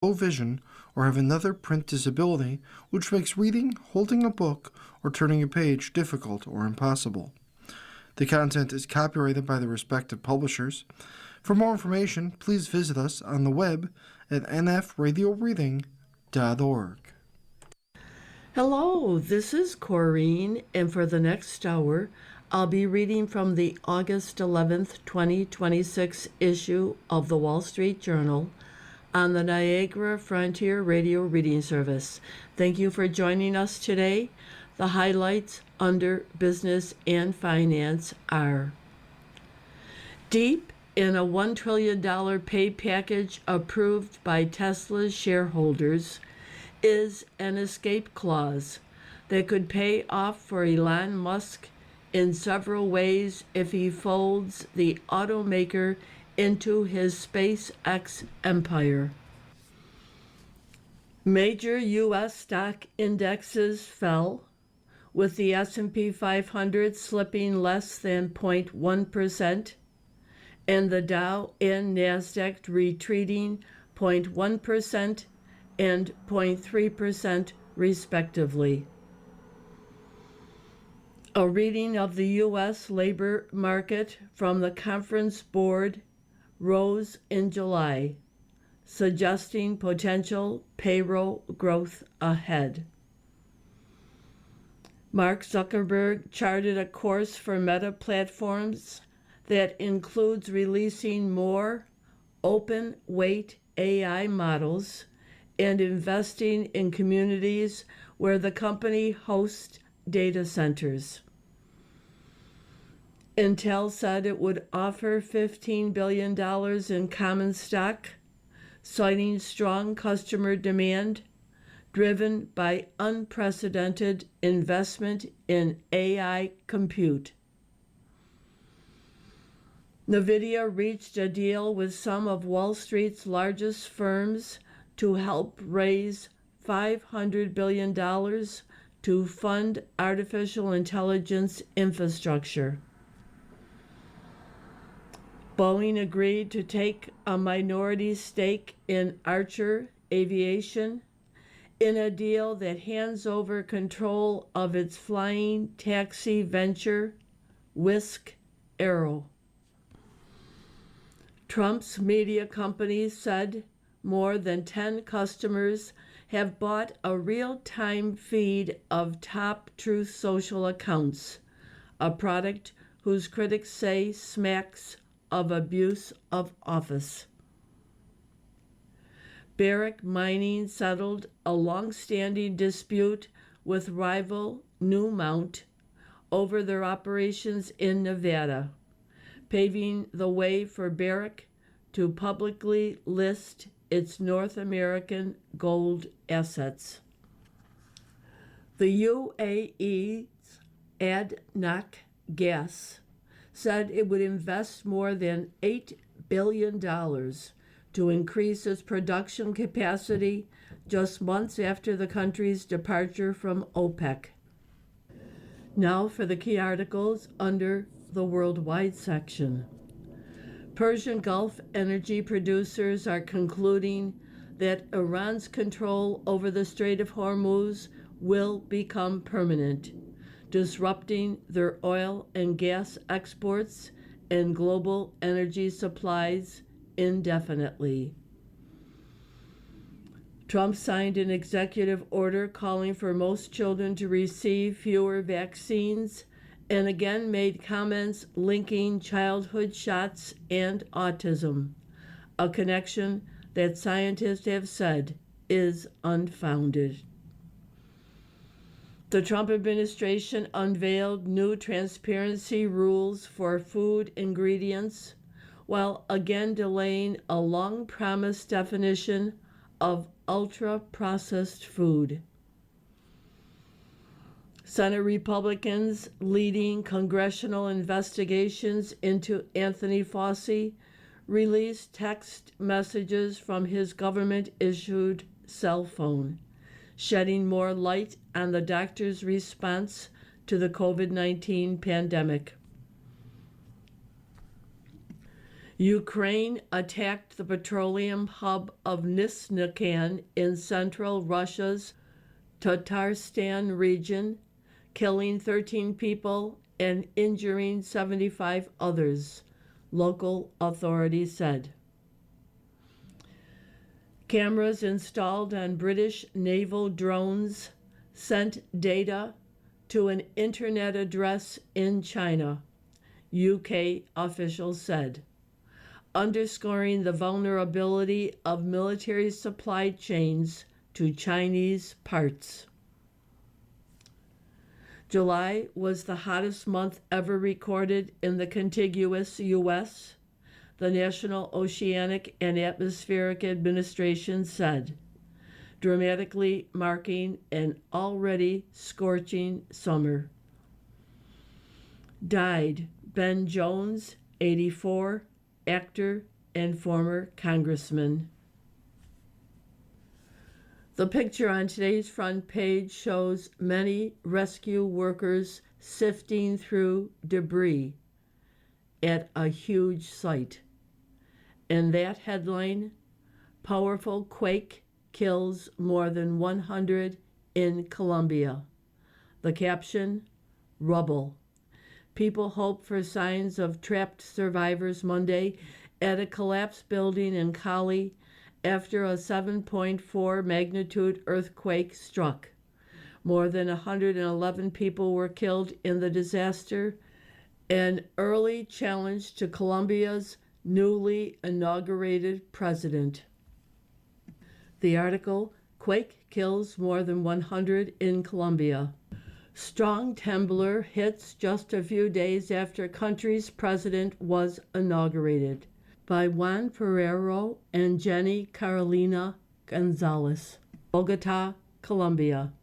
low vision, or have another print disability which makes reading, holding a book, or turning a page difficult or impossible. The content is copyrighted by the respective publishers. For more information, please visit us on the web at nfradioreading.org. Hello, this is Corrine, and for the next hour, I'll be reading from the August 11th, 2026 issue of the Wall Street Journal on the Niagara Frontier Radio Reading Service. Thank you for joining us today. The highlights under business and finance are: deep in a $1 trillion pay package approved by Tesla's shareholders is an escape clause that could pay off for Elon Musk in several ways if he folds the automaker into his SpaceX empire. Major U.S. stock indexes fell, with the S&P 500 slipping less than 0.1%, and the Dow and NASDAQ retreating 0.1% and 0.3% respectively. A reading of the U.S. labor market from the Conference Board rose in July, suggesting potential payroll growth ahead. Mark Zuckerberg charted a course for Meta Platforms that includes releasing more open-weight AI models and investing in communities where the company hosts data centers. Intel said it would offer $15 billion in common stock, citing strong customer demand driven by unprecedented investment in AI compute. NVIDIA reached a deal with some of Wall Street's largest firms to help raise $500 billion to fund artificial intelligence infrastructure. Boeing agreed to take a minority stake in Archer Aviation in a deal that hands over control of its flying taxi venture, Whisk Aero. Trump's media companies said more than 10 customers have bought a real-time feed of top Truth Social accounts, a product whose critics say smacks of abuse of office. Barrick Mining settled a long-standing dispute with rival Newmont over their operations in Nevada, paving the way for Barrick to publicly list its North American gold assets. The UAE's ADNOC Gas said it would invest more than $8 billion to increase its production capacity just months after the country's departure from OPEC. Now for the key articles under the worldwide section. Persian Gulf energy producers are concluding that Iran's control over the Strait of Hormuz will become permanent, disrupting their oil and gas exports and global energy supplies indefinitely. Trump signed an executive order calling for most children to receive fewer vaccines and again made comments linking childhood shots and autism, a connection that scientists have said is unfounded. The Trump administration unveiled new transparency rules for food ingredients while again delaying a long-promised definition of ultra-processed food. Senate Republicans leading congressional investigations into Anthony Fauci released text messages from his government-issued cell phone, shedding more light on the doctor's response to the COVID-19 pandemic. Ukraine attacked the petroleum hub of Nisnakan in central Russia's Tatarstan region, killing 13 people and injuring 75 others, local authorities said. Cameras installed on British naval drones sent data to an internet address in China, UK officials said, underscoring the vulnerability of military supply chains to Chinese parts. July was the hottest month ever recorded in the contiguous U.S., the National Oceanic and Atmospheric Administration said, dramatically marking an already scorching summer. Died Ben Jones, 84, actor and former congressman. The picture on today's front page shows many rescue workers sifting through debris at a huge site. And that headline, Powerful Quake Kills More Than 100 in Colombia. The caption, Rubble. People hope for signs of trapped survivors Monday at a collapsed building in Cali after a 7.4 magnitude earthquake struck. More than 111 people were killed in the disaster, an early challenge to Colombia's newly inaugurated president. The article, Quake Kills More Than 100 in Colombia. Strong temblor hits just a few days after country's president was inaugurated, by Juan Ferrero and Jenny Carolina Gonzalez, Bogota, Colombia.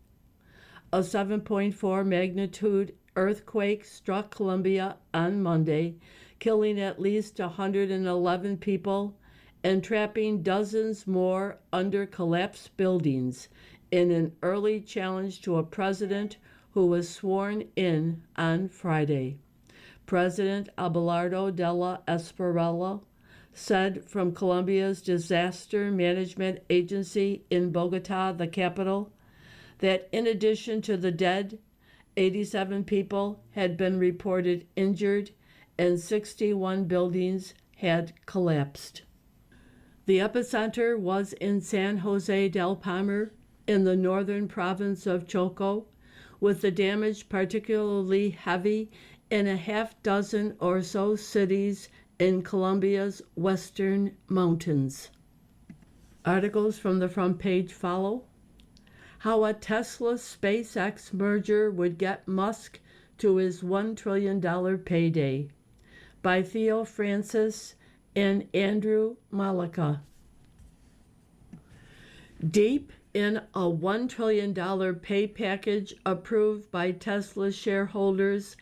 A 7.4 magnitude earthquake struck Colombia on Monday, killing at least 111 people and trapping dozens more under collapsed buildings in an early challenge to a president who was sworn in on Friday. President Abelardo de la Espriella said from Colombia's Disaster Management Agency in Bogota, the capital, that in addition to the dead, 87 people had been reported injured and 61 buildings had collapsed. The epicenter was in San Jose del Palmar in the northern province of Choco, with the damage particularly heavy in a half dozen or so cities in Colombia's western mountains. Articles from the front page follow. How a Tesla-SpaceX merger would get Musk to his $1 trillion payday, by Theo Francis and Andrew Malika. Deep in a $1 trillion pay package approved by Tesla shareholders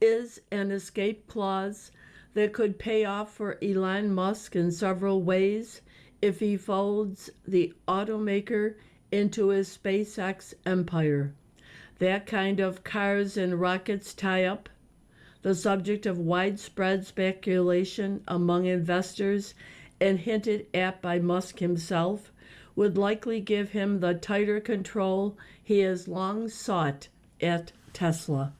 is an escape clause that could pay off for Elon Musk in several ways if he folds the automaker into his SpaceX empire. That kind of cars and rockets tie-up, the subject of widespread speculation among investors and hinted at by Musk himself, would likely give him the tighter control he has long sought at Tesla.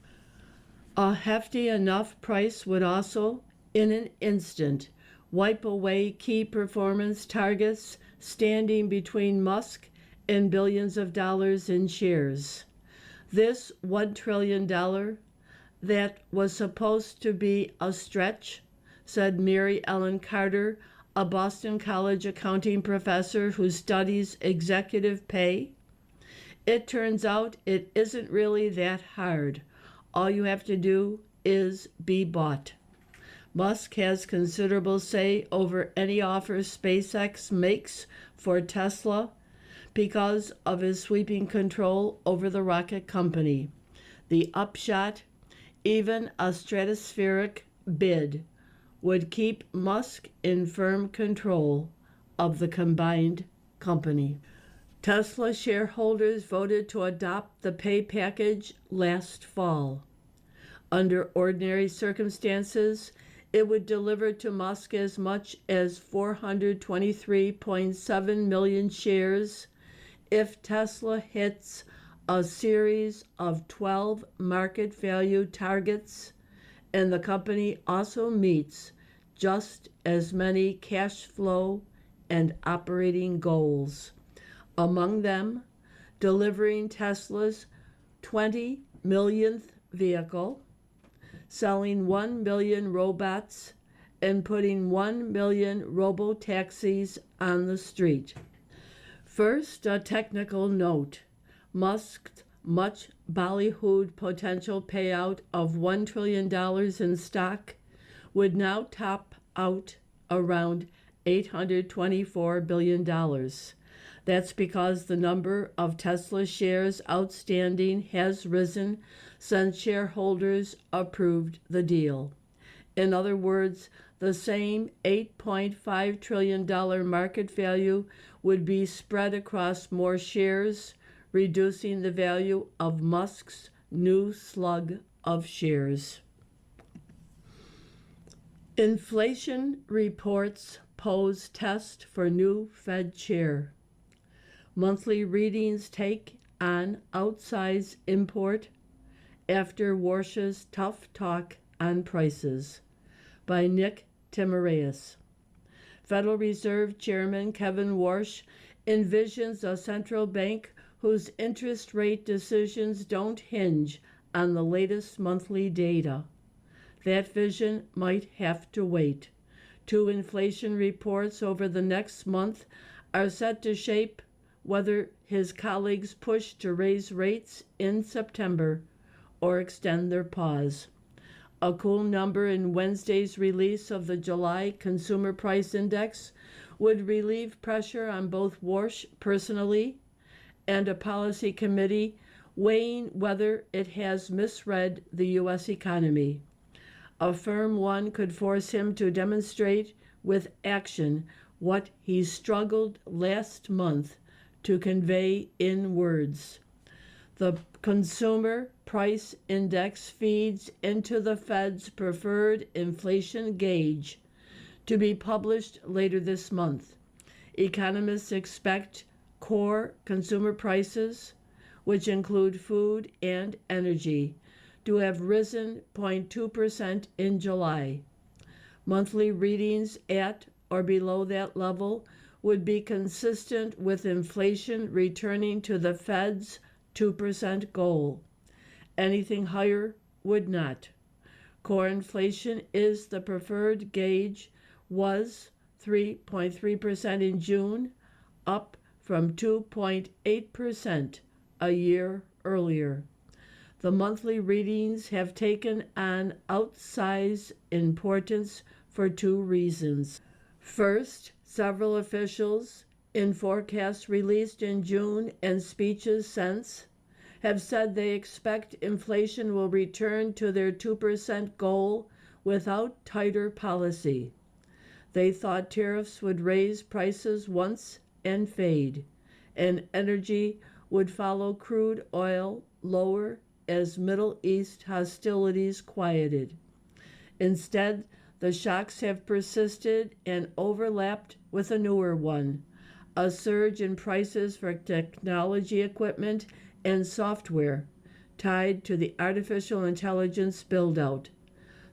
A hefty enough price would also, in an instant, wipe away key performance targets standing between Musk and billions of dollars in shares. This $1 trillion that was supposed to be a stretch, said Mary Ellen Carter, a Boston College accounting professor who studies executive pay. It turns out it isn't really that hard. All you have to do is be bought. Musk has considerable say over any offer SpaceX makes for Tesla because of his sweeping control over the rocket company. The upshot, even a stratospheric bid, would keep Musk in firm control of the combined company. Tesla shareholders voted to adopt the pay package last fall. Under ordinary circumstances, It would deliver to Musk as much as 423.7 million shares if Tesla hits a series of 12 market value targets, and the company also meets just as many cash flow and operating goals. Among them, delivering Tesla's 20 millionth vehicle, selling 1 million robots, and putting 1 million robo-taxis on the street. First, a technical note. Musk's much ballyhooed potential payout of $1 trillion in stock would now top out around $824 billion. That's because the number of Tesla shares outstanding has risen since shareholders approved the deal. In other words, the same $8.5 trillion market value would be spread across more shares, reducing the value of Musk's new slug of shares. Inflation reports pose test for new Fed chair. Monthly readings take on outsized import after Warsh's tough talk on prices, by Nick Timiraeus. Federal Reserve Chairman Kevin Warsh envisions a central bank whose interest rate decisions don't hinge on the latest monthly data. That vision might have to wait. 2 inflation reports over the next month are set to shape whether his colleagues push to raise rates in September or extend their pause. A cool number in Wednesday's release of the July Consumer Price Index would relieve pressure on both Warsh personally and a policy committee weighing whether it has misread the U.S. economy. A firm one could force him to demonstrate with action what he struggled last month to convey in words. The Consumer Price Index feeds into the Fed's preferred inflation gauge to be published later this month. Economists expect core consumer prices, which include food and energy, to have risen 0.2% in July. Monthly readings at or below that level would be consistent with inflation returning to the Fed's 2% goal. Anything higher would not. Core inflation is the preferred gauge, was 3.3% in June, up from 2.8% a year earlier. The monthly readings have taken on outsized importance for 2 reasons. First, several officials, in forecasts released in June and speeches since, have said they expect inflation will return to their 2% goal without tighter policy. They thought tariffs would raise prices once and fade, and energy would follow crude oil lower as Middle East hostilities quieted. Instead, the shocks have persisted and overlapped with a newer one, a surge in prices for technology equipment and software tied to the artificial intelligence build-out.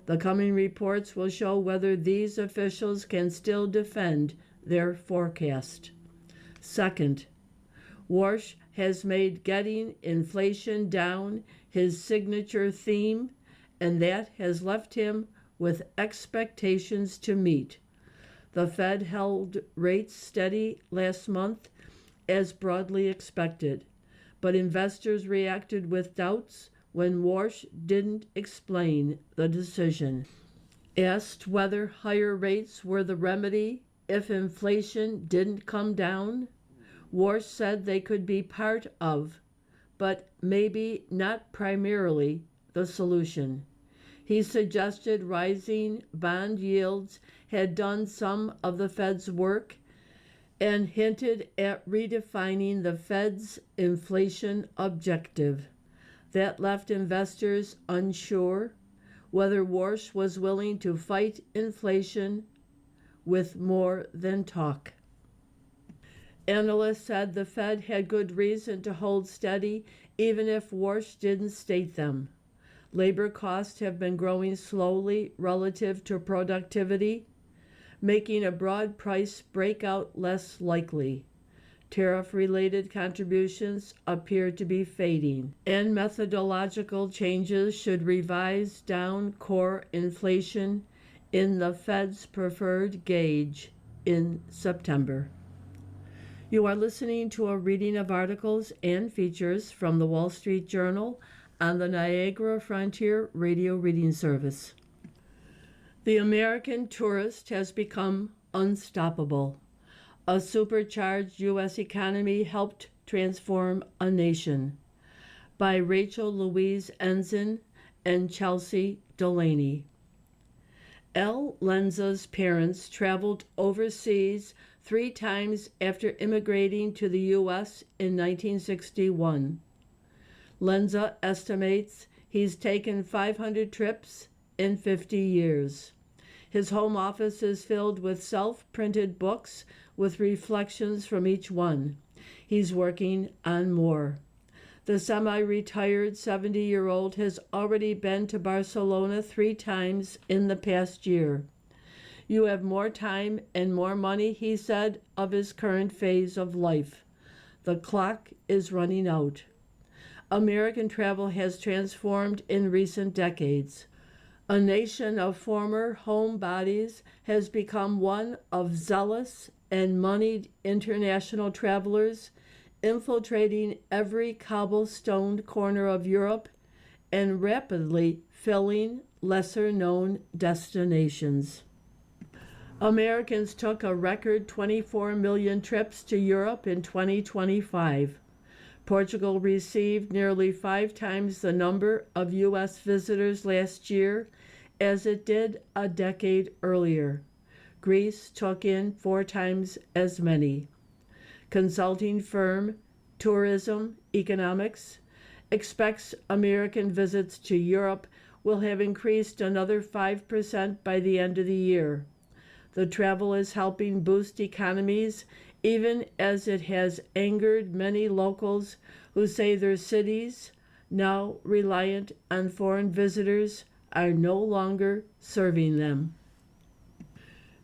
The coming reports will show whether these officials can still defend their forecast. Second, Warsh has made getting inflation down his signature theme, and that has left him with expectations to meet. The Fed held rates steady last month as broadly expected, but investors reacted with doubts when Warsh didn't explain the decision. Asked whether higher rates were the remedy if inflation didn't come down, Warsh said they could be part of, but maybe not primarily, the solution. He suggested rising bond yields had done some of the Fed's work and hinted at redefining the Fed's inflation objective. That left investors unsure. whether Warsh was willing to fight inflation with more than talk. Analysts said the Fed had good reason to hold steady even if Warsh didn't state them. Labor costs have been growing slowly relative to productivity, making a broad price breakout less likely. Tariff-related contributions appear to be fading, and methodological changes should revise down core inflation in the Fed's preferred gauge in September. You are listening to a reading of articles and features from the Wall Street Journal on the Niagara Frontier Radio Reading Service. The American tourist has become unstoppable. A supercharged U.S. economy helped transform a nation. By Rachel Louise Ensign and Chelsea Delaney. L. Lenza's parents traveled overseas 3 times after immigrating to the U.S. in 1961. Lenza estimates he's taken 500 trips in 50 years. His home office is filled with self-printed books with reflections from each one. He's working on more. The semi-retired 70-year-old has already been to Barcelona 3 times in the past year. You have more time and more money, he said, of his current phase of life. The clock is running out. American travel has transformed in recent decades. A nation of former homebodies has become one of zealous and moneyed international travelers, infiltrating every cobblestoned corner of Europe and rapidly filling lesser-known destinations. Americans took a record 24 million trips to Europe in 2025. Portugal received nearly 5 times the number of U.S. visitors last year as it did a decade earlier. Greece took in 4 times as many. Consulting firm Tourism Economics expects American visits to Europe will have increased another 5% by the end of the year. The travel is helping boost economies, even as it has angered many locals who say their cities, now reliant on foreign visitors, are no longer serving them.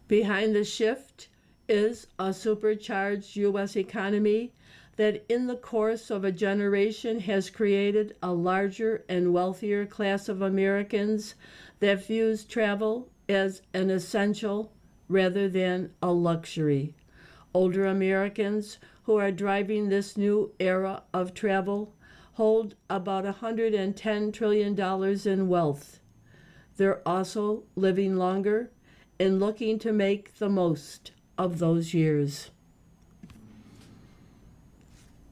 Behind the shift is a supercharged U.S. economy that in the course of a generation has created a larger and wealthier class of Americans that views travel as an essential rather than a luxury. Older Americans who are driving this new era of travel hold about $110 trillion in wealth. They're also living longer and looking to make the most of those years.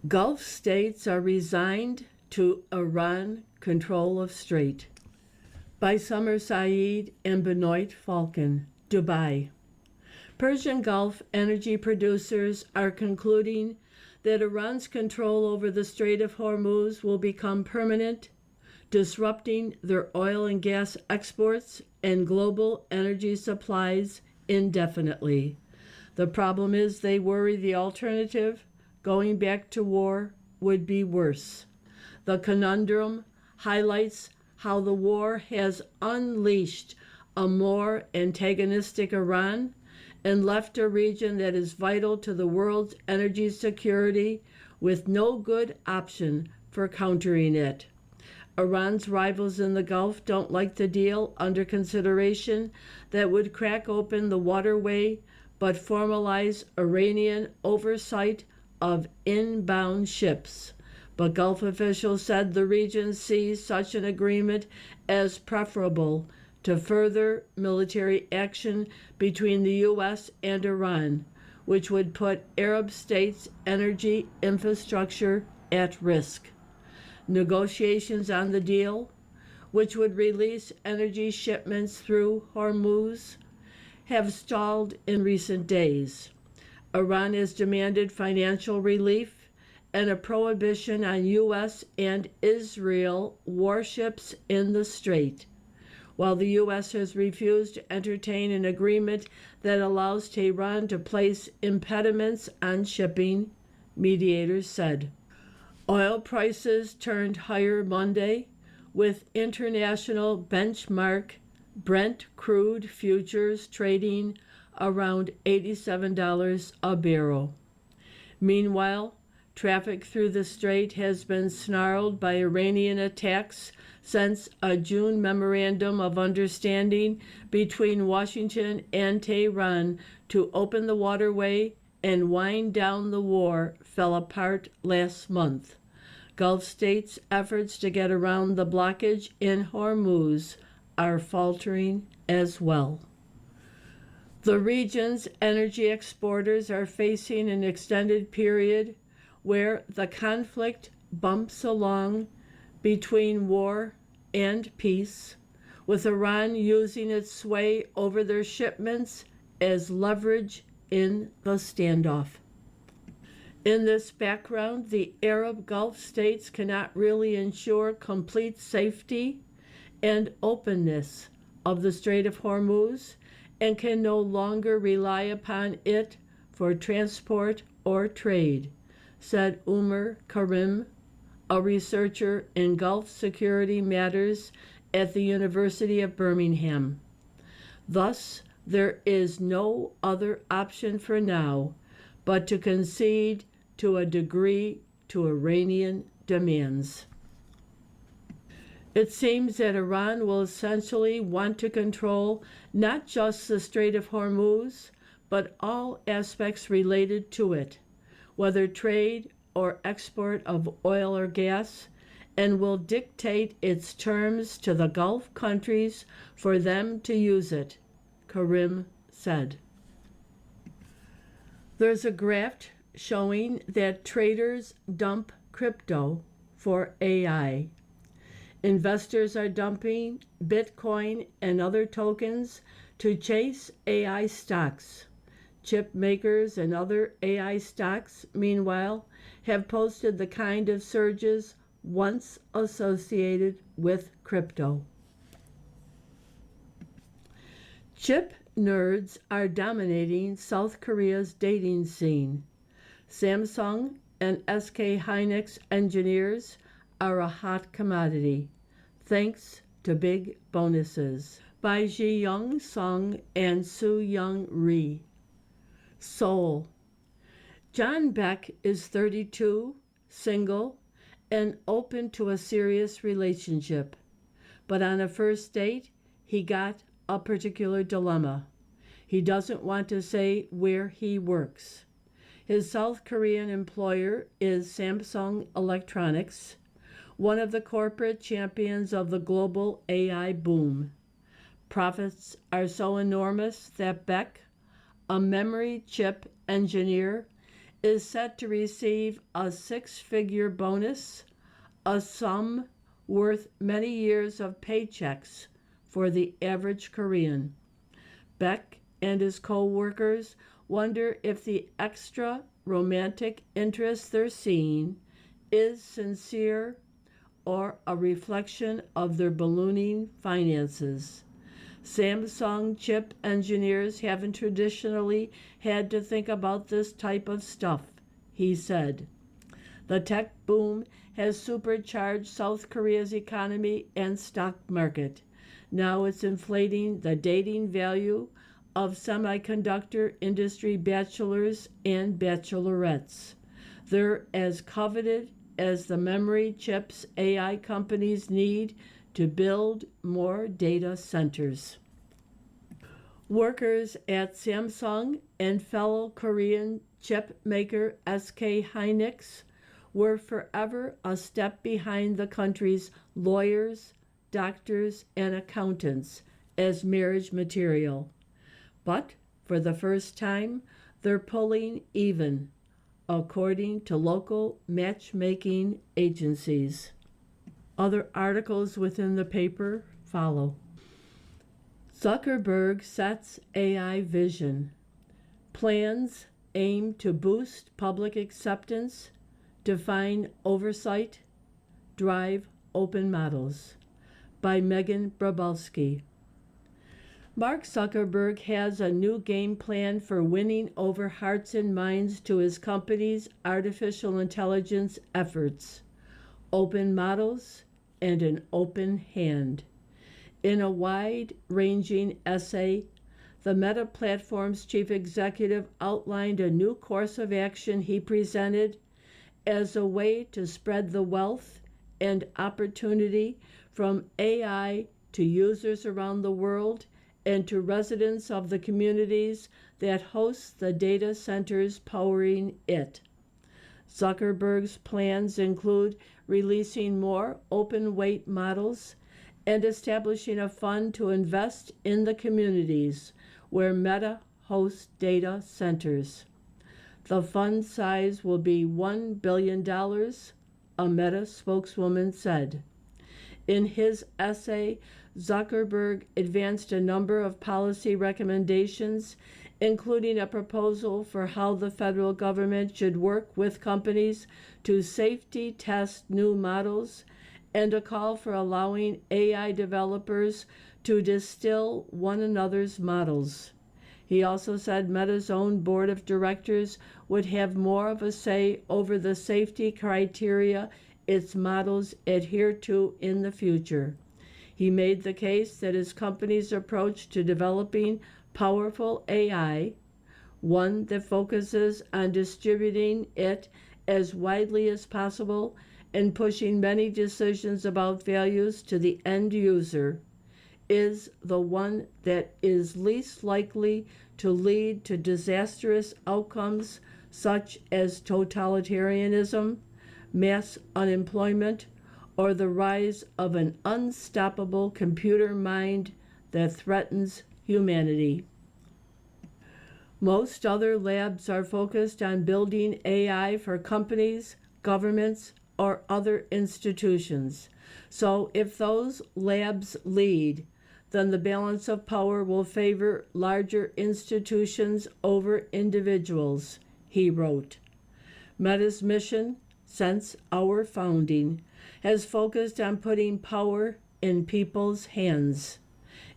Gulf states are resigned to Iran control of Strait. By Summer Saeed and Benoit Falcon, Dubai. Persian Gulf energy producers are concluding that Iran's control over the Strait of Hormuz will become permanent, disrupting their oil and gas exports and global energy supplies indefinitely. The problem is they worry the alternative, going back to war, would be worse. The conundrum highlights how the war has unleashed a more antagonistic Iran and left a region that is vital to the world's energy security with no good option for countering it. Iran's rivals in the Gulf don't like the deal under consideration that would crack open the waterway but formalize Iranian oversight of inbound ships. But Gulf officials said the region sees such an agreement as preferable to further military action between the U.S. and Iran, which would put Arab states' energy infrastructure at risk. Negotiations on the deal, which would release energy shipments through Hormuz, have stalled in recent days. Iran has demanded financial relief and a prohibition on U.S. and Israel warships in the strait. while the U.S. has refused to entertain an agreement that allows Tehran to place impediments on shipping, mediators said. Oil prices turned higher Monday, with international benchmark Brent crude futures trading around $87 a barrel. Meanwhile, traffic through the strait has been snarled by Iranian attacks since a June memorandum of understanding between Washington and Tehran to open the waterway and wind down the war fell apart last month. Gulf states' efforts to get around the blockage in Hormuz are faltering as well. The region's energy exporters are facing an extended period where the conflict bumps along between war and peace, with Iran using its sway over their shipments as leverage in the standoff. In this background, the Arab Gulf states cannot really ensure complete safety and openness of the Strait of Hormuz and can no longer rely upon it for transport or trade, said Umar Karim, a researcher in Gulf security matters at the University of Birmingham. Thus, there is no other option for now but to concede to a degree to Iranian demands. It seems that Iran will essentially want to control not just the Strait of Hormuz, but all aspects related to it, whether trade or export of oil or gas, and will dictate its terms to the Gulf countries for them to use it, Karim said. There's a graph showing that traders dump crypto for AI. Investors are dumping Bitcoin and other tokens to chase AI stocks. Chip makers and other AI stocks, meanwhile, have posted the kind of surges once associated with crypto. Chip nerds are dominating South Korea's dating scene. Samsung and SK Hynix engineers are a hot commodity, thanks to big bonuses. By Ji Young Sung and Soo Young Ri. Seoul. John Beck is 32, single, and open to a serious relationship. But on a first date, he got a particular dilemma. He doesn't want to say where he works. His South Korean employer is Samsung Electronics, one of the corporate champions of the global AI boom. Profits are so enormous that Beck, a memory chip engineer, is set to receive a six-figure bonus, a sum worth many years of paychecks for the average Korean. Beck and his co-workers wonder if the extra romantic interest they're seeing is sincere or a reflection of their ballooning finances. Samsung chip engineers haven't traditionally had to think about this type of stuff, he said. The tech boom has supercharged South Korea's economy and stock market. Now it's inflating the dating value of semiconductor industry bachelors and bachelorettes. They're as coveted as the memory chips AI companies need to build more data centers. Workers at Samsung and fellow Korean chip maker SK Hynix were forever a step behind the country's lawyers, doctors, and accountants as marriage material. But for the first time, they're pulling even, according to local matchmaking agencies. Other articles within the paper follow. Zuckerberg sets AI vision. Plans aim to boost public acceptance, define oversight, drive open models. by Megan Brabowski. Mark Zuckerberg has a new game plan for winning over hearts and minds to his company's artificial intelligence efforts: open models and an open hand. In a wide-ranging essay, the Meta Platform's chief executive outlined a new course of action he presented as a way to spread the wealth and opportunity from AI to users around the world and to residents of the communities that host the data centers powering it. Zuckerberg's plans include releasing more open weight models and establishing a fund to invest in the communities where Meta hosts data centers. The fund size will be $1 billion, a Meta spokeswoman said. In his essay, Zuckerberg advanced a number of policy recommendations, including a proposal for how the federal government should work with companies to safety test new models, and a call for allowing AI developers to distill one another's models. He also said Meta's own board of directors would have more of a say over the safety criteria its models adhere to in the future. He made the case that his company's approach to developing powerful AI, one that focuses on distributing it as widely as possible and pushing many decisions about values to the end user, is the one that is least likely to lead to disastrous outcomes such as totalitarianism, mass unemployment, or the rise of an unstoppable computer mind that threatens humanity. Most other labs are focused on building AI for companies, governments, or other institutions. So if those labs lead, then the balance of power will favor larger institutions over individuals, he wrote. Meta's mission, since our founding, has focused on putting power in people's hands.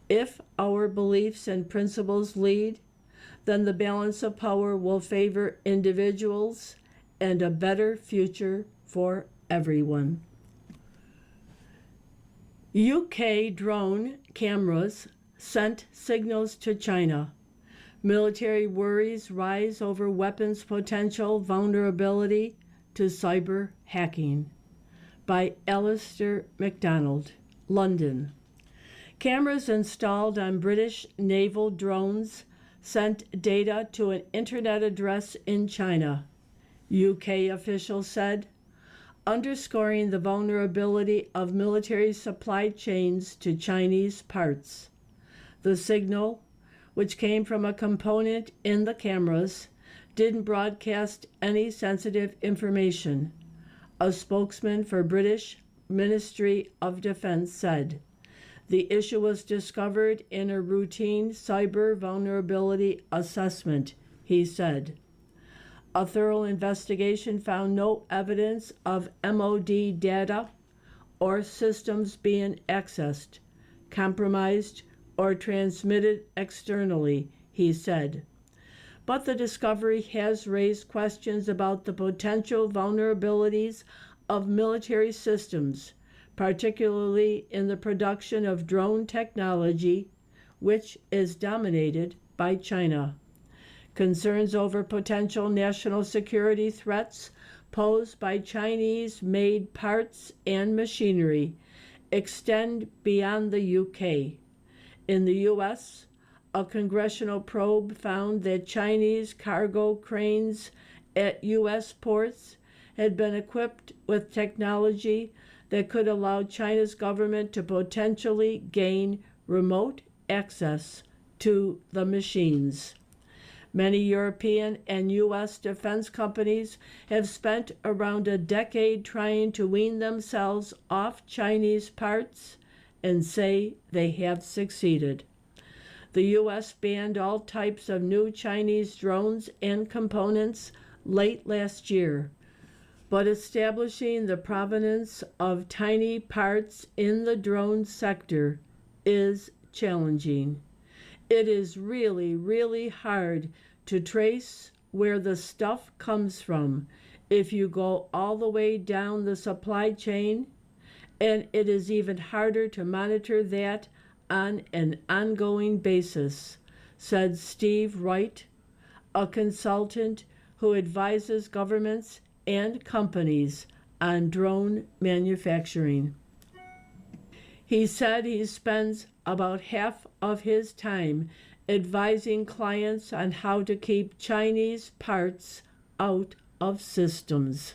If our beliefs and principles lead, then the balance of power will favor individuals and a better future for everyone. UK drone cameras sent signals to China. Military worries rise over weapons' potential vulnerability to cyber hacking. By Alistair MacDonald, London. Cameras installed on British naval drones sent data to an internet address in China, UK officials said, underscoring the vulnerability of military supply chains to Chinese parts. The signal, which came from a component in the cameras, didn't broadcast any sensitive information, a spokesman for British Ministry of Defense said. The issue was discovered in a routine cyber vulnerability assessment, he said. A thorough investigation found no evidence of MOD data or systems being accessed, compromised, or transmitted externally, he said. But the discovery has raised questions about the potential vulnerabilities of military systems, particularly in the production of drone technology, which is dominated by China. Concerns over potential national security threats posed by Chinese-made parts and machinery extend beyond the UK. In the US, a congressional probe found that Chinese cargo cranes at US ports had been equipped with technology that could allow China's government to potentially gain remote access to the machines. Many European and U.S. defense companies have spent around a decade trying to wean themselves off Chinese parts and say they have succeeded. The U.S. banned all types of new Chinese drones and components late last year, but establishing the provenance of tiny parts in the drone sector is challenging. It is really, really hard to trace where the stuff comes from if you go all the way down the supply chain, and it is even harder to monitor that on an ongoing basis, said Steve Wright, a consultant who advises governments and companies on drone manufacturing. He said he spends about half of his time advising clients on how to keep Chinese parts out of systems.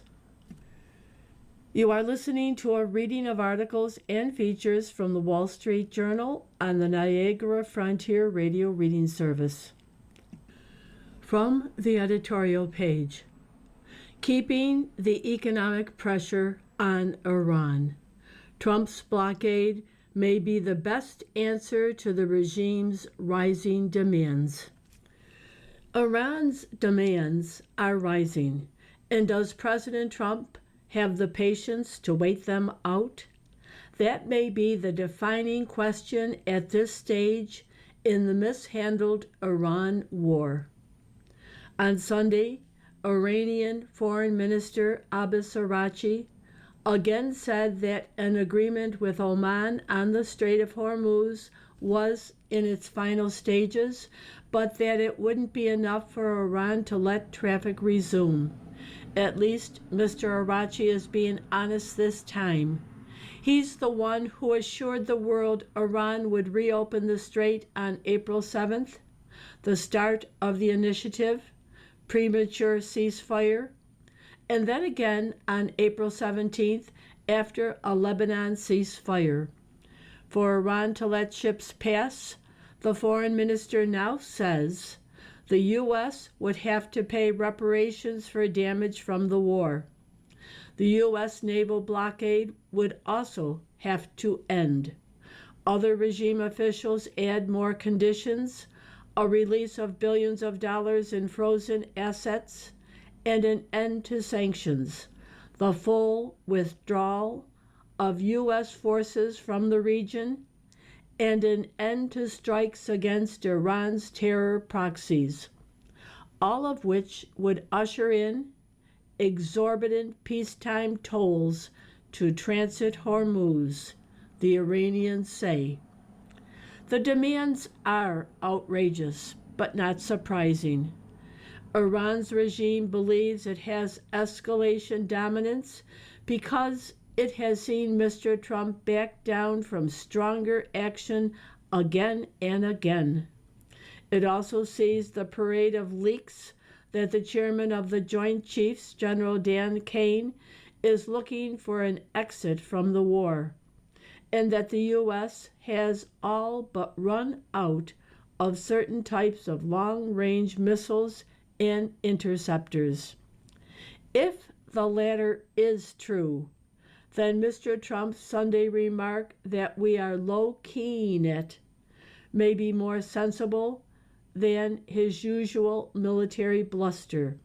You are listening to a reading of articles and features from the Wall Street Journal on the Niagara Frontier Radio Reading Service. From the editorial page, keeping the economic pressure on Iran. Trump's blockade may be the best answer to the regime's rising demands. Iran's demands are rising, and does President Trump have the patience to wait them out? That may be the defining question at this stage in the mishandled Iran war. On Sunday, Iranian Foreign Minister Abbas Araghchi again said that an agreement with Oman on the Strait of Hormuz was in its final stages, but that it wouldn't be enough for Iran to let traffic resume. At least Mr. Araghchi is being honest this time. He's the one who assured the world Iran would reopen the strait on April 7th, the start of the initiative, premature ceasefire, and then again on April 17th after a Lebanon ceasefire. For Iran to let ships pass, the foreign minister now says the U.S. would have to pay reparations for damage from the war. The U.S. naval blockade would also have to end. Other regime officials add more conditions, a release of billions of dollars in frozen assets, and an end to sanctions, the full withdrawal of U.S. forces from the region, and an end to strikes against Iran's terror proxies, all of which would usher in exorbitant peacetime tolls to transit Hormuz, the Iranians say. The demands are outrageous, but not surprising. Iran's regime believes it has escalation dominance because it has seen Mr. Trump back down from stronger action again and again. It also sees the parade of leaks that the chairman of the Joint Chiefs, General Dan Kane, is looking for an exit from the war, and that the U.S. has all but run out of certain types of long-range missiles and interceptors. If the latter is true, then Mr. Trump's Sunday remark that we are low-keying it may be more sensible than his usual military bluster.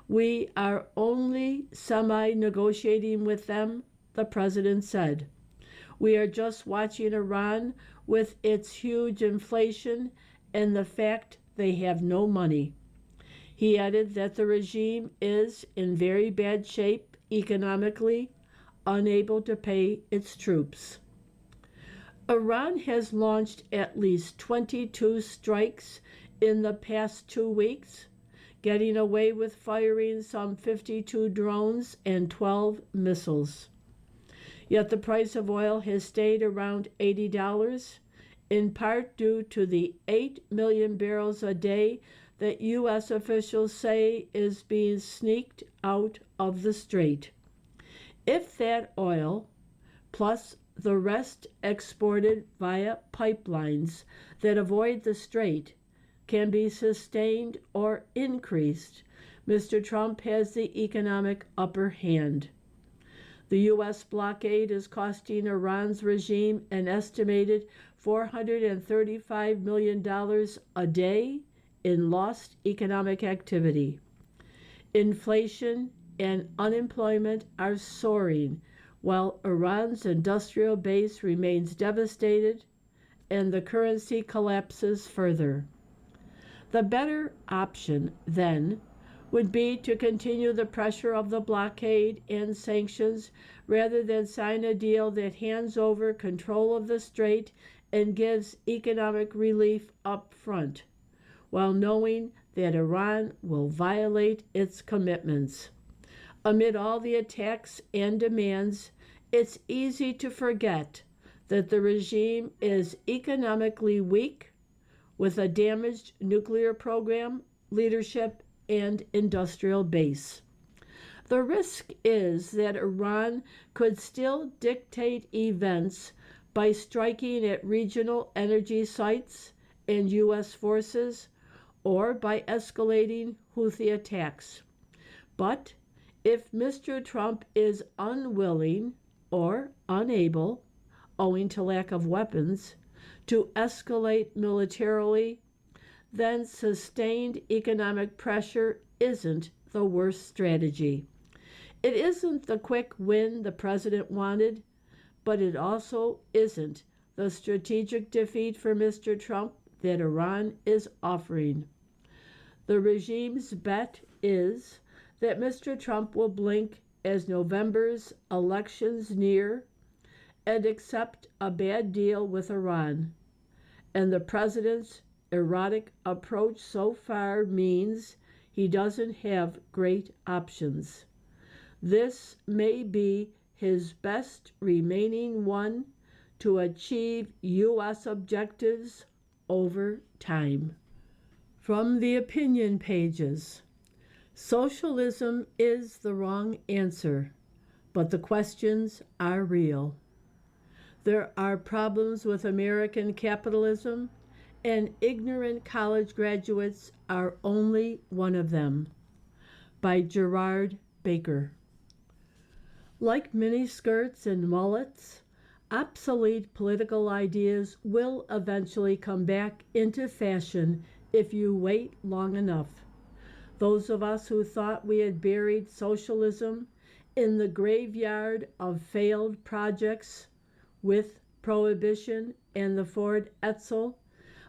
We are only semi-negotiating with them, the president said. We are just watching Iran with its huge inflation and the fact they have no money. He added that the regime is in very bad shape economically, unable to pay its troops. Iran has launched at least 22 strikes in the past 2 weeks, getting away with firing some 52 drones and 12 missiles. Yet the price of oil has stayed around $80, in part due to the 8 million barrels a day that U.S. officials say is being sneaked out of the strait. If that oil, plus the rest exported via pipelines that avoid the strait, can be sustained or increased, Mr. Trump has the economic upper hand. The U.S. blockade is costing Iran's regime an estimated $435 million a day in lost economic activity. Inflation and unemployment are soaring, while Iran's industrial base remains devastated and the currency collapses further. The better option, then, would be to continue the pressure of the blockade and sanctions rather than sign a deal that hands over control of the strait and gives economic relief up front, while knowing that Iran will violate its commitments. Amid all the attacks and demands, it's easy to forget that the regime is economically weak, with a damaged nuclear program, leadership, and industrial base. The risk is that Iran could still dictate events by striking at regional energy sites and U.S. forces, or by escalating Houthi attacks. But if Mr. Trump is unwilling or unable, owing to lack of weapons, to escalate militarily, then sustained economic pressure isn't the worst strategy. It isn't the quick win the president wanted, but it also isn't the strategic defeat for Mr. Trump that Iran is offering. The regime's bet is that Mr. Trump will blink as November's elections near and accept a bad deal with Iran. And the president's erratic approach so far means he doesn't have great options. This may be his best remaining one to achieve U.S. objectives over time. From the opinion pages, socialism is the wrong answer, but the questions are real. There are problems with American capitalism, and ignorant college graduates are only one of them. By Gerard Baker. Like miniskirts and mullets, obsolete political ideas will eventually come back into fashion if you wait long enough. Those of us who thought we had buried socialism in the graveyard of failed projects with Prohibition and the Ford Etzel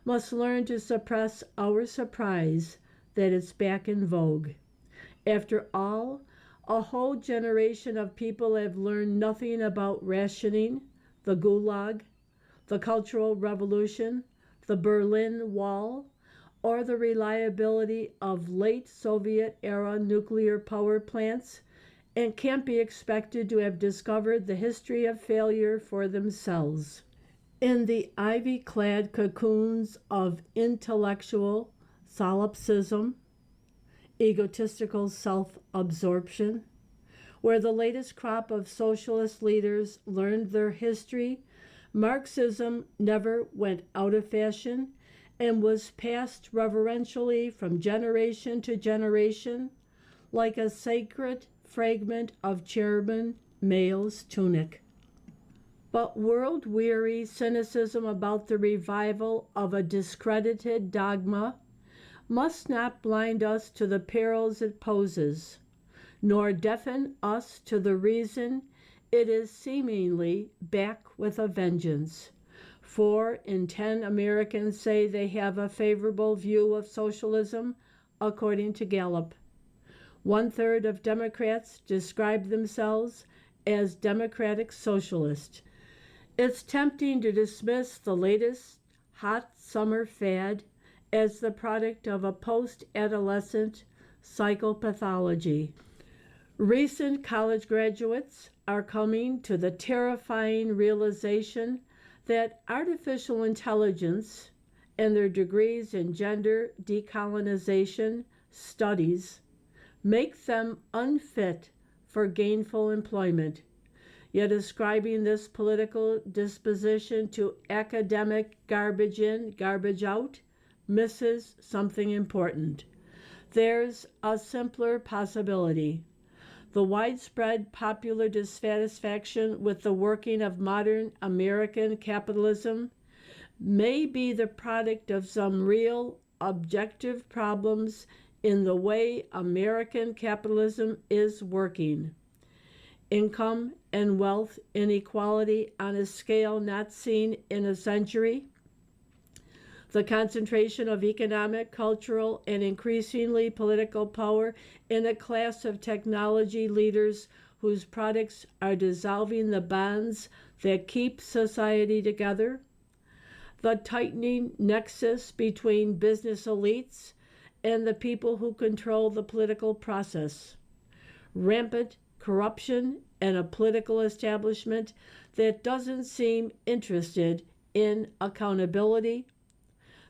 must learn to suppress our surprise that it's back in vogue. After all, a whole generation of people have learned nothing about rationing, the Gulag, the Cultural Revolution, the Berlin Wall, or the reliability of late Soviet-era nuclear power plants, and can't be expected to have discovered the history of failure for themselves. In the ivy-clad cocoons of intellectual solipsism, egotistical self-absorption, where the latest crop of socialist leaders learned their history, Marxism never went out of fashion and was passed reverentially from generation to generation like a sacred fragment of Chairman Mao's tunic. But world-weary cynicism about the revival of a discredited dogma must not blind us to the perils it poses, nor deafen us to the reason it is seemingly back with a vengeance. 4 in 10 Americans say they have a favorable view of socialism, according to Gallup. 1/3 of Democrats describe themselves as democratic socialist. It's tempting to dismiss the latest hot summer fad as the product of a post-adolescent psychopathology. Recent college graduates are coming to the terrifying realization that artificial intelligence and their degrees in gender decolonization studies make them unfit for gainful employment, yet ascribing this political disposition to academic garbage in, garbage out misses something important. There's a simpler possibility. The widespread popular dissatisfaction with the working of modern American capitalism may be the product of some real objective problems in the way American capitalism is working. Income and wealth inequality on a scale not seen in a century. The concentration of economic, cultural, and increasingly political power in a class of technology leaders whose products are dissolving the bonds that keep society together. The tightening nexus between business elites and the people who control the political process. Rampant corruption and a political establishment that doesn't seem interested in accountability.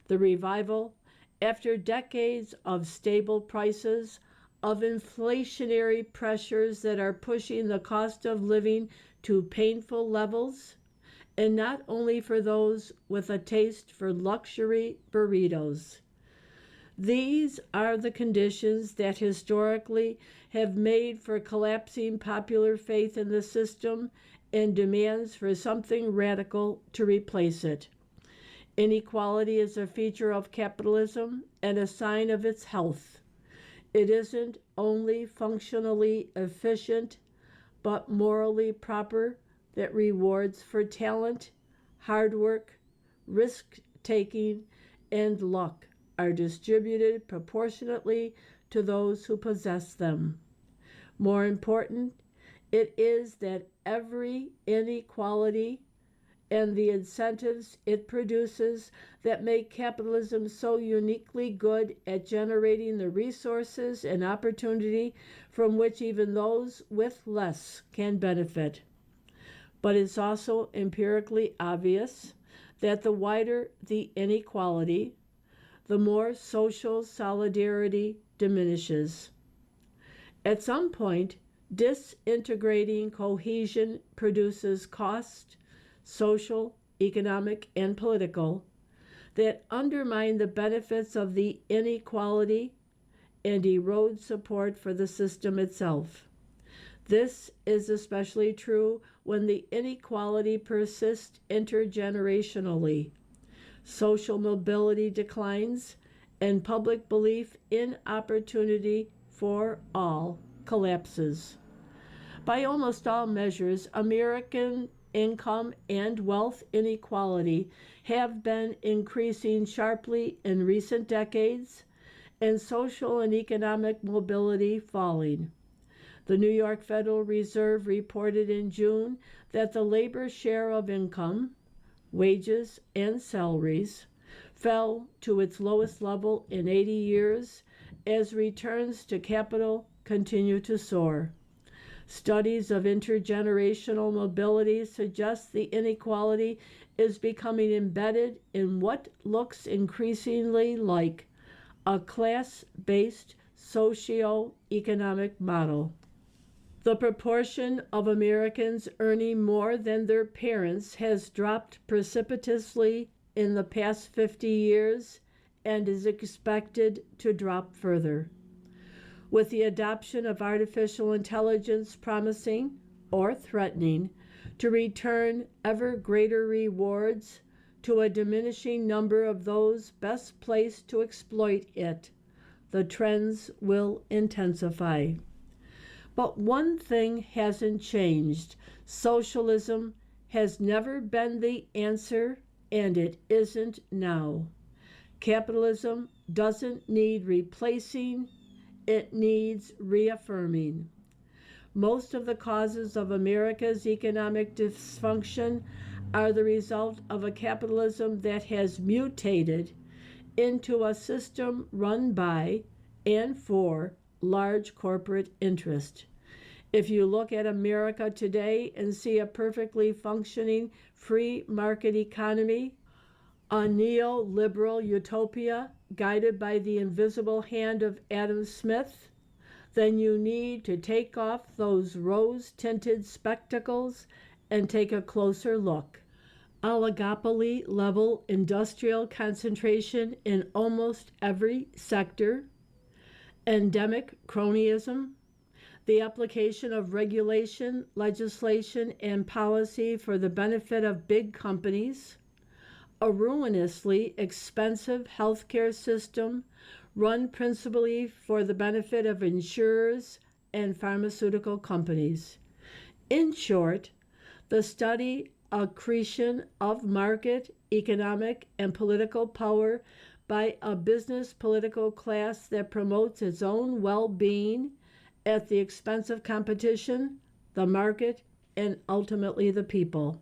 The revival, after decades of stable prices, of inflationary pressures that are pushing the cost of living to painful levels, and not only for those with a taste for luxury burritos. These are the conditions that historically have made for collapsing popular faith in the system and demands for something radical to replace it. Inequality is a feature of capitalism and a sign of its health. It isn't only functionally efficient, but morally proper, that rewards for talent, hard work, risk-taking, and luck are distributed proportionately to those who possess them. More important, it is that every inequality and the incentives it produces that make capitalism so uniquely good at generating the resources and opportunity from which even those with less can benefit. But it's also empirically obvious that the wider the inequality, the more social solidarity diminishes. At some point, disintegrating cohesion produces cost, social, economic, and political, that undermine the benefits of the inequality and erode support for the system itself. This is especially true when the inequality persists intergenerationally. Social mobility declines, and public belief in opportunity for all collapses. By almost all measures, American income and wealth inequality have been increasing sharply in recent decades, and social and economic mobility falling. The New York Federal Reserve reported in June that the labor share of income, wages, and salaries fell to its lowest level in 80 years as returns to capital continue to soar. Studies of intergenerational mobility suggest the inequality is becoming embedded in what looks increasingly like a class-based socio-economic model. The proportion of Americans earning more than their parents has dropped precipitously in the past 50 years and is expected to drop further. With the adoption of artificial intelligence promising or threatening to return ever greater rewards to a diminishing number of those best placed to exploit it, the trends will intensify. But one thing hasn't changed. Socialism has never been the answer, and it isn't now. Capitalism doesn't need replacing, it needs reaffirming. Most of the causes of America's economic dysfunction are the result of a capitalism that has mutated into a system run by and for large corporate interest. If you look at America today and see a perfectly functioning free market economy, a neoliberal utopia guided by the invisible hand of Adam Smith, then you need to take off those rose-tinted spectacles and take a closer look. Oligopoly-level industrial concentration in almost every sector, endemic cronyism, the application of regulation, legislation, and policy for the benefit of big companies, a ruinously expensive healthcare system run principally for the benefit of insurers and pharmaceutical companies. In short, the study accretion of market, economic, and political power by a business political class that promotes its own well-being at the expense of competition, the market, and ultimately the people.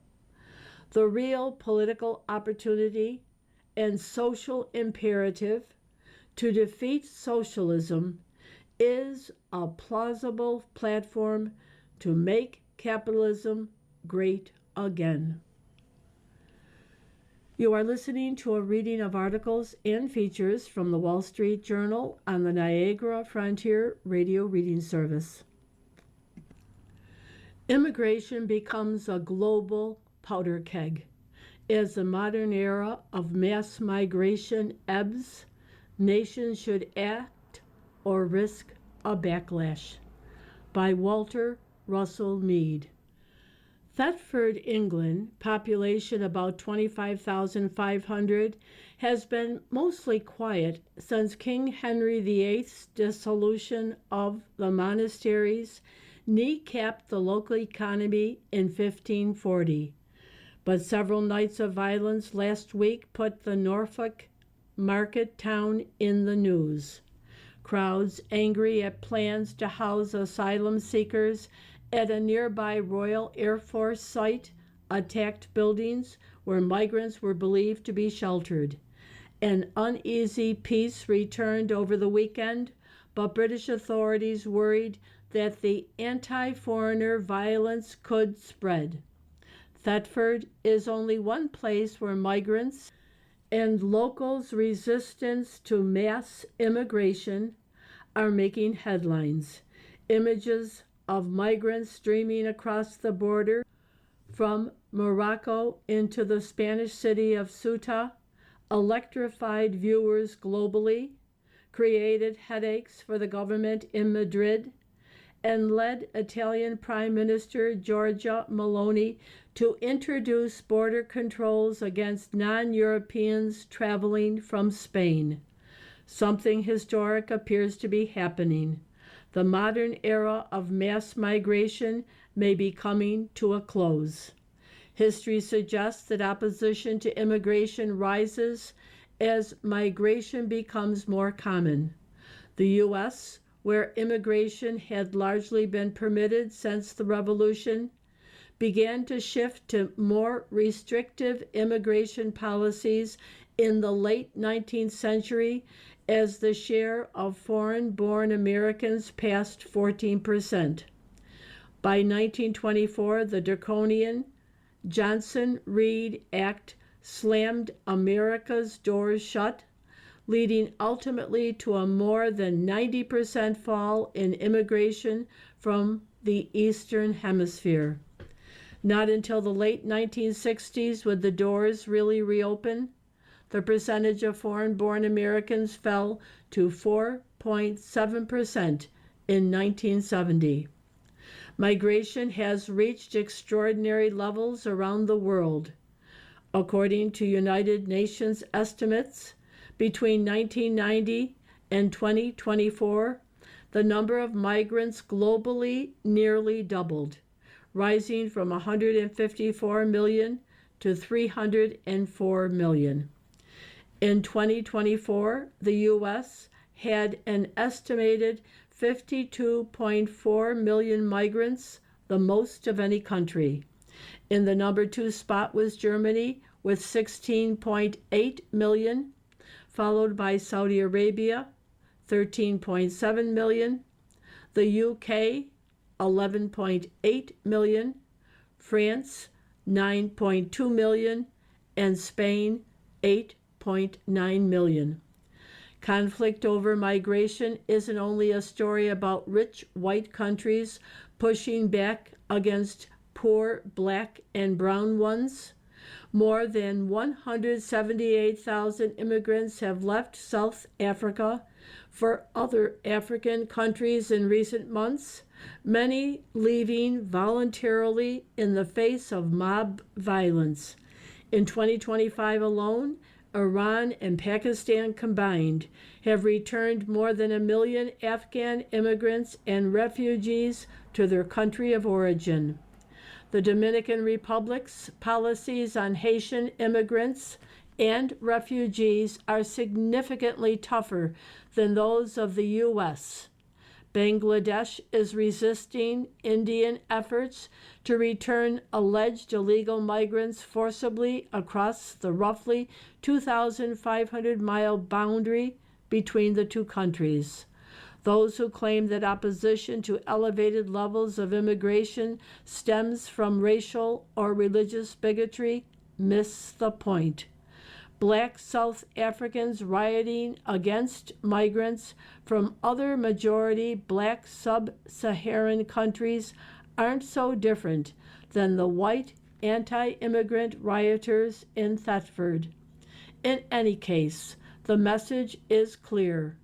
The real political opportunity and social imperative to defeat socialism is a plausible platform to make capitalism great again. You are listening to a reading of articles and features from the Wall Street Journal on the Niagara Frontier Radio Reading Service. Immigration becomes a global powder keg. As the modern era of mass migration ebbs, nations should act or risk a backlash. By Walter Russell Mead. Thetford, England, population about 25,500, has been mostly quiet since King Henry VIII's dissolution of the monasteries kneecapped the local economy in 1540. But several nights of violence last week put the Norfolk market town in the news. Crowds angry at plans to house asylum seekers at a nearby Royal Air Force site attacked buildings where migrants were believed to be sheltered. An uneasy peace returned over the weekend, but British authorities worried that the anti-foreigner violence could spread. Thetford is only one place where migrants and locals' resistance to mass immigration are making headlines. Images of migrants streaming across the border from Morocco into the Spanish city of Ceuta electrified viewers globally, created headaches for the government in Madrid, and led Italian Prime Minister Giorgia Meloni to introduce border controls against non-Europeans traveling from Spain. Something historic appears to be happening. The modern era of mass migration may be coming to a close. History suggests that opposition to immigration rises as migration becomes more common. The U.S., where immigration had largely been permitted since the Revolution, began to shift to more restrictive immigration policies in the late 19th century as the share of foreign-born Americans passed 14%. By 1924, the draconian Johnson-Reed Act slammed America's doors shut, leading ultimately to a more than 90% fall in immigration from the Eastern Hemisphere. Not until the late 1960s would the doors really reopen. The percentage of foreign-born Americans fell to 4.7% in 1970. Migration has reached extraordinary levels around the world. According to United Nations estimates, between 1990 and 2024, the number of migrants globally nearly doubled, rising from 154 million to 304 million. In 2024, the U.S. had an estimated 52.4 million migrants, the most of any country. In the number 2 spot was Germany with 16.8 million, followed by Saudi Arabia, 13.7 million, the UK, 11.8 million, France, 9.2 million, and Spain, 8.9 million. Conflict over migration isn't only a story about rich white countries pushing back against poor black and brown ones. More than 178,000 immigrants have left South Africa for other African countries in recent months, many leaving voluntarily in the face of mob violence. In 2025 alone, Iran, and Pakistan combined have returned more than 1 million Afghan immigrants and refugees to their country of origin. The Dominican Republic's policies on Haitian immigrants and refugees are significantly tougher than those of the U.S. Bangladesh is resisting Indian efforts to return alleged illegal migrants forcibly across the roughly 2,500-mile boundary between the two countries. Those who claim that opposition to elevated levels of immigration stems from racial or religious bigotry miss the point. Black South Africans rioting against migrants from other majority black sub-Saharan countries aren't so different than the white anti-immigrant rioters in Thetford. In any case, the message is clear.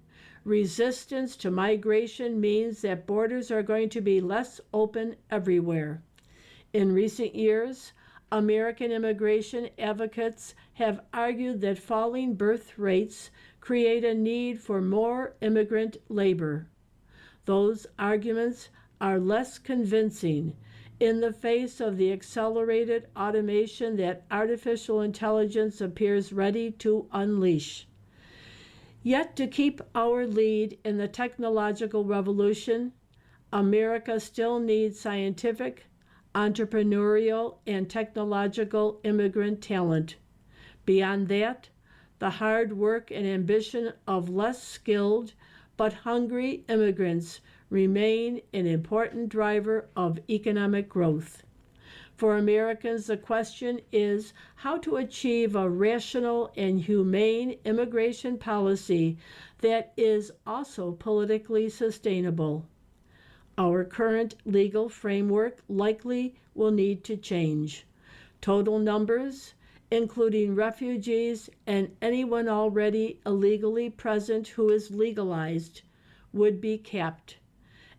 Resistance to migration means that borders are going to be less open everywhere. In recent years, American immigration advocates have argued that falling birth rates create a need for more immigrant labor. Those arguments are less convincing in the face of the accelerated automation that artificial intelligence appears ready to unleash. Yet, to keep our lead in the technological revolution, America still needs scientific, entrepreneurial, and technological immigrant talent. Beyond that, the hard work and ambition of less skilled but hungry immigrants remain an important driver of economic growth. For Americans, the question is how to achieve a rational and humane immigration policy that is also politically sustainable. Our current legal framework likely will need to change. Total numbers, including refugees and anyone already illegally present who is legalized, would be capped,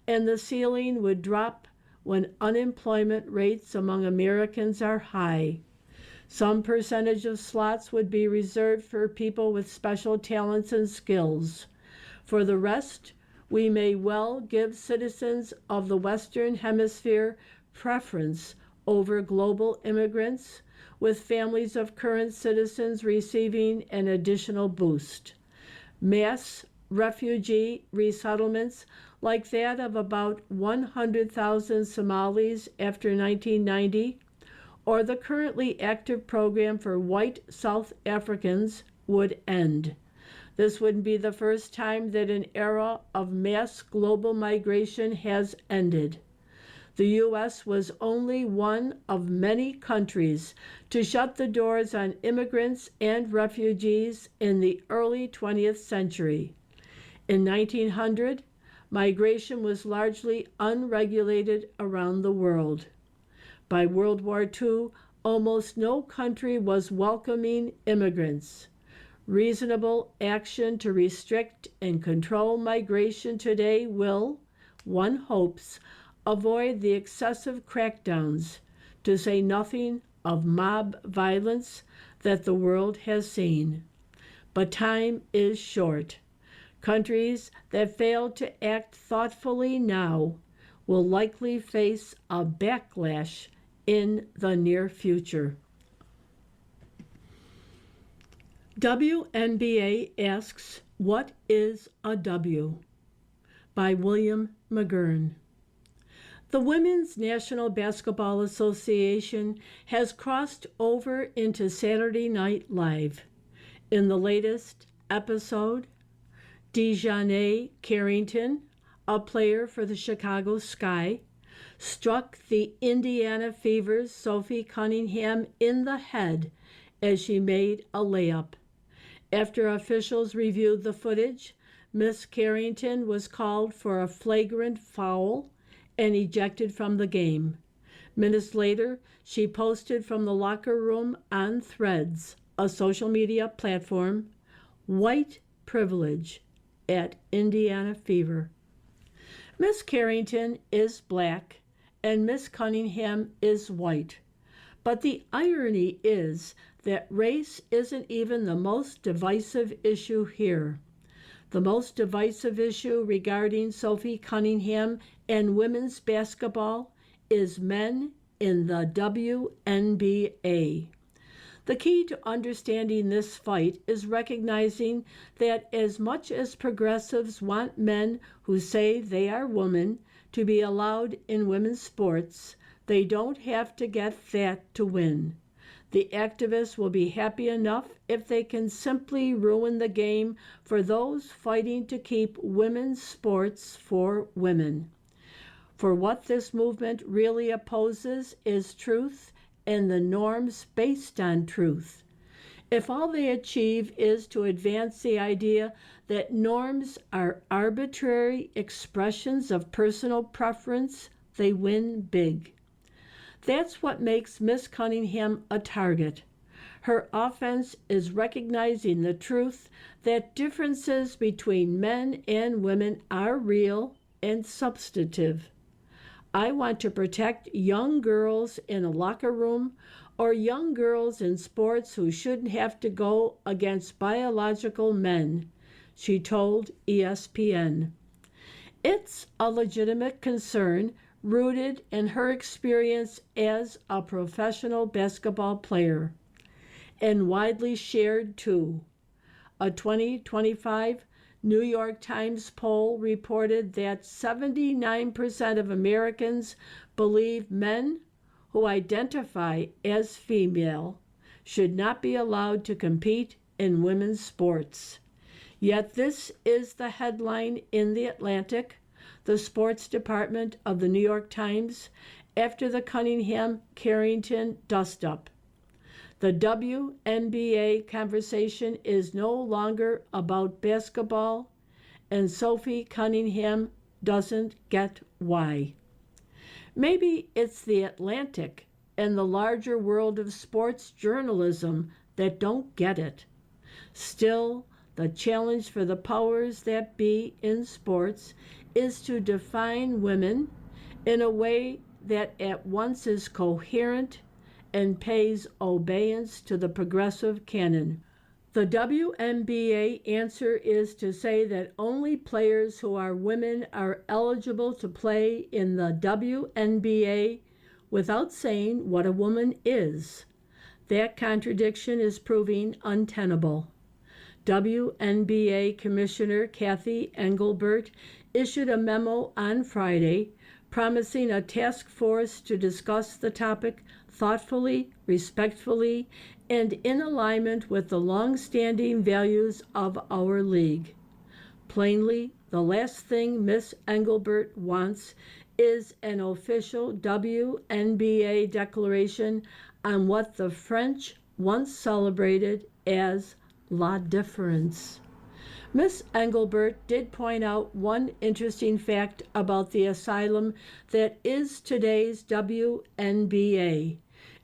and the ceiling would drop when unemployment rates among Americans are high. Some percentage of slots would be reserved for people with special talents and skills. For the rest, we may well give citizens of the Western Hemisphere preference over global immigrants, with families of current citizens receiving an additional boost. Mass refugee resettlements like that of about 100,000 Somalis after 1990, or the currently active program for white South Africans would end. This would be the first time that an era of mass global migration has ended. The U.S. was only one of many countries to shut the doors on immigrants and refugees in the early 20th century. In 1900, migration was largely unregulated around the world. By World War II, almost no country was welcoming immigrants. Reasonable action to restrict and control migration today will, one hopes, avoid the excessive crackdowns, to say nothing of mob violence, that the world has seen. But time is short. Countries that fail to act thoughtfully now will likely face a backlash in the near future. WNBA asks, "What is a W?" by William McGurn. The Women's National Basketball Association has crossed over into Saturday Night Live. In the latest episode, Dejanay Carrington, a player for the Chicago Sky, struck the Indiana Fever's Sophie Cunningham in the head as she made a layup. After officials reviewed the footage, Miss Carrington was called for a flagrant foul and ejected from the game. Minutes later, she posted from the locker room on Threads, a social media platform, "White privilege at Indiana Fever." Miss Carrington is black and Miss Cunningham is white, But the irony is that race isn't even the most divisive issue here. The most divisive issue regarding Sophie Cunningham and women's basketball is men in the WNBA. The key to understanding this fight is recognizing that as much as progressives want men who say they are women to be allowed in women's sports, they don't have to get fat to win. The activists will be happy enough if they can simply ruin the game for those fighting to keep women's sports for women. For what this movement really opposes is truth and the norms based on truth. If all they achieve is to advance the idea that norms are arbitrary expressions of personal preference, they win big. That's what makes Miss Cunningham a target. Her offense is recognizing the truth that differences between men and women are real and substantive. I want to protect young girls in a locker room or young girls in sports who shouldn't have to go against biological men, she told ESPN. It's a legitimate concern rooted in her experience as a professional basketball player, and widely shared too. A 2025 New York Times poll reported that 79% of Americans believe men who identify as female should not be allowed to compete in women's sports. Yet this is the headline in The Atlantic, the sports department of the New York Times, after the Cunningham-Carrington dust-up. The WNBA conversation is no longer about basketball, and Sophie Cunningham doesn't get why. Maybe it's The Atlantic and the larger world of sports journalism that don't get it. Still, the challenge for the powers that be in sports is to define women in a way that at once is coherent and pays obedience to the progressive canon. The WNBA answer is to say that only players who are women are eligible to play in the WNBA without saying what a woman is. That contradiction is proving untenable. WNBA Commissioner Kathy Engelbert issued a memo on Friday promising a task force to discuss the topic thoughtfully, respectfully, and in alignment with the long-standing values of our league. Plainly, the last thing Ms. Engelbert wants is an official WNBA declaration on what the French once celebrated as la différence. Ms. Engelbert did point out one interesting fact about the asylum that is today's WNBA.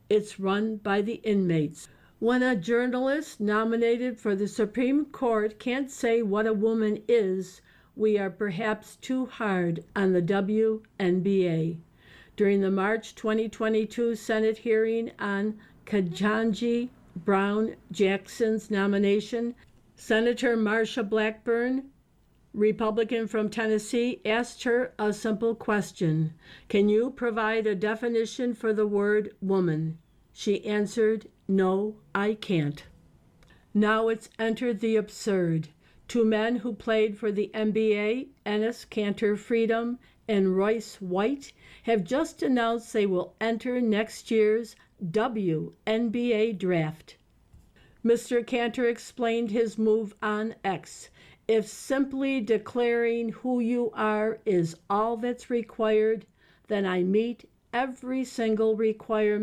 It's run by the inmates. When a journalist nominated for the Supreme Court can't say what a woman is, we are perhaps too hard on the WNBA. During the March 2022 Senate hearing on Ketanji Brown Jackson's nomination, Senator Marsha Blackburn, Republican from Tennessee, asked her a simple question: can you provide a definition for the word woman? She answered, no, I can't. Now it's entered the absurd. Two men who played for the NBA, Enes Kanter Freedom and Royce White, have just announced they will enter next year's WNBA draft. Mr. Kanter explained his move on X. If simply declaring who you are is all that's required, then I meet every single requirement